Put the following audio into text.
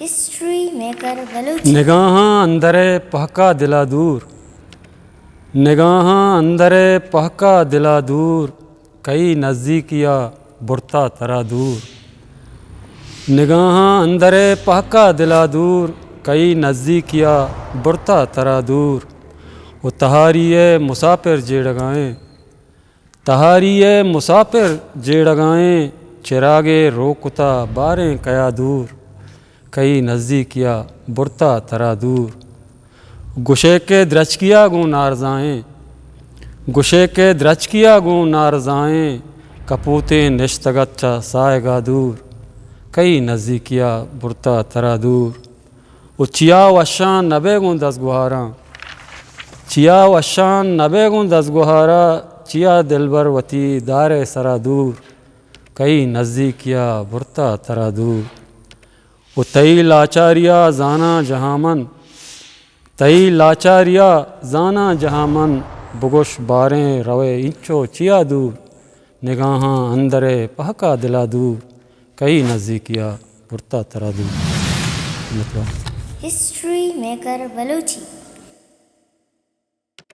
History maker Balochi. نگاہاں اندر پہکا دلا دور، نگاہاں اندر پہکا دلا دور، کئی نزدیکیا برتا ترا دور۔ نگاہاں اندر پہکا دلا دور، کئی نزدیکیا برتا ترا دور۔ وہ تہاری مسافر جیڑگائیں، تہاری مسافر جیڑگائیں، چراغے روکتا باریں کیا دور، کئی نزدیکیا برتا ترا دور۔ گشے کے درچکیا گوں نارزائیں، گشے کے درچکیا گوں نارزائیں، کپوتیں نشتگچا سائے گا دور، کئی نزدیکیا برتا ترا دور۔ وہ چیا و اشان نبے گوں دس گہاراں، چیا و اشان نبے گوں دس گہارا، چیا دلبر وتی دار سرا دور، کئی نزدیکیا برتا ترا دور۔ وہ تئی لاچاریا زانا جہامن، تئی لاچاریا زانا جہامن، بگش باریں روے انچو چیا دور، نگاہاں اندر پہکا دلا دور، کئی نزدیکیا برتا ترا دور۔ History maker Balochi.